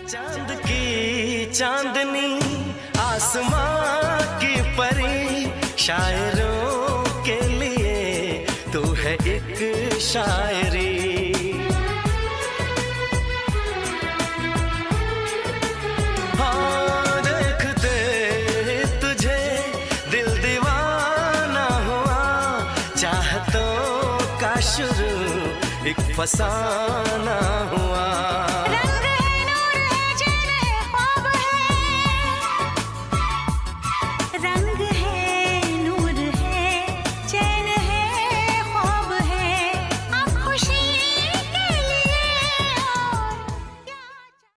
चांद की चांदनी आसमां की परी, शायरों के लिए तू है एक शायरी। हाँ देखते तुझे दिल दीवाना हुआ, चाहतों का शुरू एक फसाना हुआ।